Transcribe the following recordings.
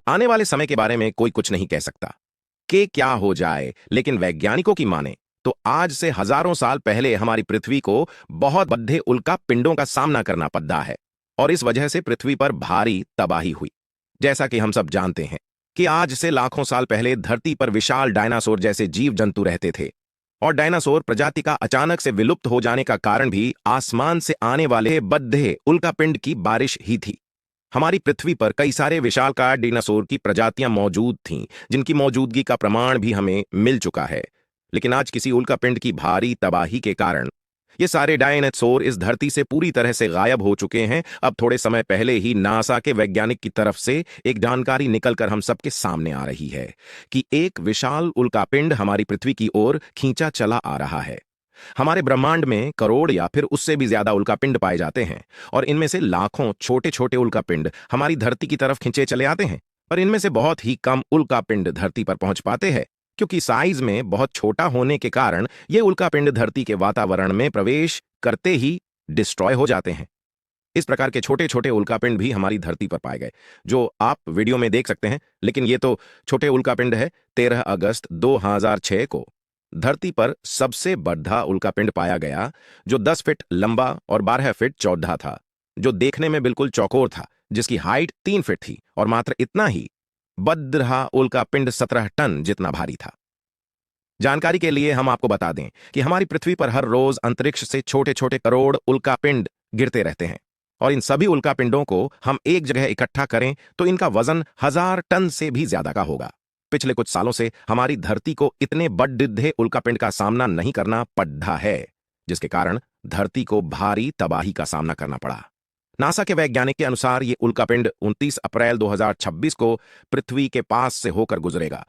आने वाले समय के बारे में कोई कुछ नहीं कह सकता कि क्या हो जाए, लेकिन वैज्ञानिकों की माने तो आज से हजारों साल पहले हमारी पृथ्वी को बहुत बड़े उल्का पिंडों का सामना करना पड़ा है और इस वजह से पृथ्वी पर भारी तबाही हुई। जैसा कि हम सब जानते हैं कि आज से लाखों साल पहले धरती पर विशाल डायनासोर जैसे जीव जंतु रहते थे और डायनासोर प्रजाति का अचानक से विलुप्त हो जाने का कारण भी आसमान से आने वाले बड़े उल्कापिंड की बारिश ही थी। हमारी पृथ्वी पर कई सारे विशालकाय डायनासोर की प्रजातियां मौजूद थीं, जिनकी मौजूदगी का प्रमाण भी हमें मिल चुका है। लेकिन आज किसी उल्कापिंड की भारी तबाही के कारण ये सारे डायनासोर इस धरती से पूरी तरह से गायब हो चुके हैं। अब थोड़े समय पहले ही नासा के वैज्ञानिक की तरफ से एक जानकारी निकलकर हम सबके सामने आ रही है कि एक विशाल उल्कापिंड हमारी पृथ्वी की ओर खींचा चला आ रहा है। हमारे ब्रह्मांड में करोड़ या फिर उससे भी ज्यादा उल्कापिंड पाए जाते हैं और इनमें से लाखों छोटे छोटे उल्कापिंड हमारी धरती की तरफ खींचे चले आते हैं, पर इनमें से बहुत ही कम उल्कापिंड धरती पर पहुंच पाते हैं क्योंकि साइज में बहुत छोटा होने के कारण ये उल्कापिंड धरती के वातावरण में प्रवेश करते ही डिस्ट्रॉय हो जाते हैं। इस प्रकार के छोटे छोटे उल्कापिंड भी हमारी धरती पर पाए गए, जो आप वीडियो में देख सकते हैं। लेकिन ये तो छोटे उल्कापिंड है। 13 अगस्त 2006 को धरती पर सबसे बड़ा उल्कापिंड पाया गया, जो 10 फीट लंबा और 12 फीट चौड़ा था, जो देखने में बिल्कुल चौकोर था, जिसकी हाइट 3 फीट थी और मात्र इतना ही बड़ा उल्कापिंड 17 टन जितना भारी था। जानकारी के लिए हम आपको बता दें कि हमारी पृथ्वी पर हर रोज अंतरिक्ष से छोटे छोटे करोड़ उल्कापिंड गिरते रहते हैं और इन सभी उल्कापिंडों को हम एक जगह इकट्ठा करें तो इनका वजन 1000 टन से भी ज्यादा का होगा। पिछले कुछ सालों से हमारी धरती को इतने बड़े उल्कापिंड का सामना नहीं करना पड़ा है, जिसके कारण धरती को भारी तबाही का सामना करना पड़ा। नासा के वैज्ञानिक के अनुसार ये उल्कापिंड 29 अप्रैल 2026 को पृथ्वी के पास से होकर गुजरेगा।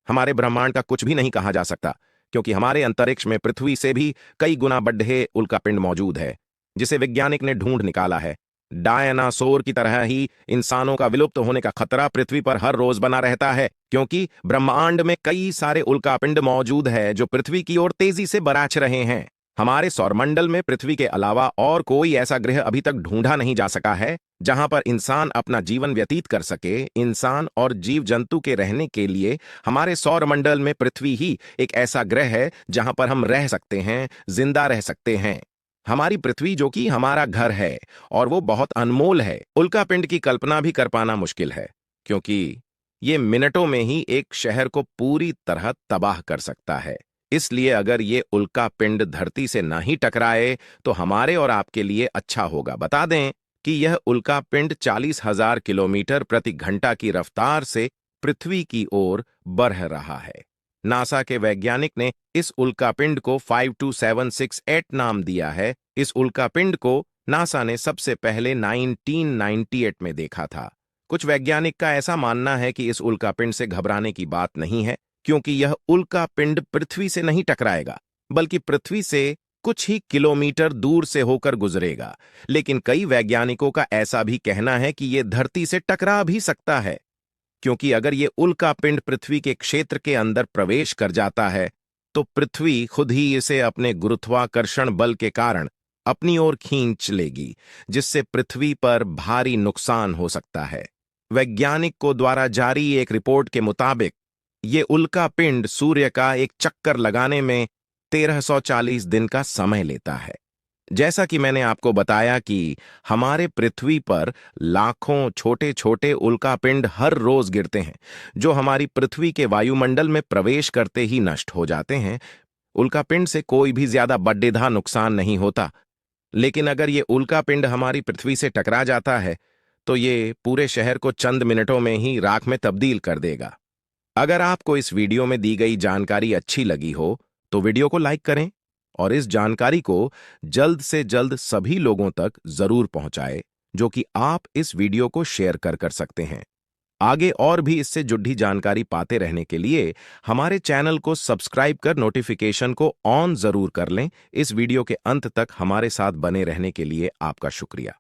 हमारे ब्रह्मांड का कुछ भी नहीं कहा जा सकता क्योंकि हमारे अंतरिक्ष में पृथ्वी से भी कई गुना बड़े उल्कापिंड मौजूद है, जिसे वैज्ञानिक ने ढूंढ निकाला है। डायनासोर की तरह ही इंसानों का विलुप्त होने का खतरा पृथ्वी पर हर रोज बना रहता है क्योंकि ब्रह्मांड में कई सारे उल्कापिंड मौजूद है जो पृथ्वी की ओर तेजी से बराच रहे हैं। हमारे सौरमंडल में पृथ्वी के अलावा और कोई ऐसा ग्रह अभी तक ढूंढा नहीं जा सका है जहां पर इंसान अपना जीवन व्यतीत कर सके। इंसान और जीव जंतु के रहने के लिए हमारे सौरमंडल में पृथ्वी ही एक ऐसा ग्रह है जहां पर हम रह सकते हैं, जिंदा रह सकते हैं। हमारी पृथ्वी जो कि हमारा घर है और वो बहुत अनमोल है, उल्कापिंड की कल्पना भी कर पाना मुश्किल है क्योंकि ये मिनटों में ही एक शहर को पूरी तरह तबाह कर सकता है। इसलिए अगर ये उल्कापिंड धरती से ना ही टकराए तो हमारे और आपके लिए अच्छा होगा। बता दें कि यह उल्कापिंड 40,000 किलोमीटर प्रति घंटा की रफ्तार से पृथ्वी की ओर बढ़ रहा है। नासा के वैज्ञानिक ने इस उल्कापिंड को 52768 नाम दिया है। इस उल्कापिंड को नासा ने सबसे पहले 1998 में देखा था। कुछ वैज्ञानिक का ऐसा मानना है कि इस उल्कापिंड से घबराने की बात नहीं है क्योंकि यह उल्कापिंड पृथ्वी से नहीं टकराएगा बल्कि पृथ्वी से कुछ ही किलोमीटर दूर से होकर गुजरेगा। लेकिन कई वैज्ञानिकों का ऐसा भी कहना है कि यह धरती से टकरा भी सकता है क्योंकि अगर यह उल्कापिंड पृथ्वी के क्षेत्र के अंदर प्रवेश कर जाता है तो पृथ्वी खुद ही इसे अपने गुरुत्वाकर्षण बल के कारण अपनी ओर खींच लेगी, जिससे पृथ्वी पर भारी नुकसान हो सकता है। वैज्ञानिकों द्वारा जारी एक रिपोर्ट के मुताबिक ये उल्कापिंड सूर्य का एक चक्कर लगाने में 1340 दिन का समय लेता है। जैसा कि मैंने आपको बताया कि हमारे पृथ्वी पर लाखों छोटे छोटे उल्कापिंड हर रोज गिरते हैं जो हमारी पृथ्वी के वायुमंडल में प्रवेश करते ही नष्ट हो जाते हैं। उल्कापिंड से कोई भी ज्यादा बड़ेदा नुकसान नहीं होता, लेकिन अगर ये उल्कापिंड हमारी पृथ्वी से टकरा जाता है तो ये पूरे शहर को चंद मिनटों में ही राख में तब्दील कर देगा। अगर आपको इस वीडियो में दी गई जानकारी अच्छी लगी हो तो वीडियो को लाइक करें और इस जानकारी को जल्द से जल्द सभी लोगों तक जरूर पहुंचाएं, जो कि आप इस वीडियो को शेयर कर सकते हैं। आगे और भी इससे जुड़ी जानकारी पाते रहने के लिए हमारे चैनल को सब्सक्राइब कर नोटिफिकेशन को ऑन जरूर कर लें। इस वीडियो के अंत तक हमारे साथ बने रहने के लिए आपका शुक्रिया।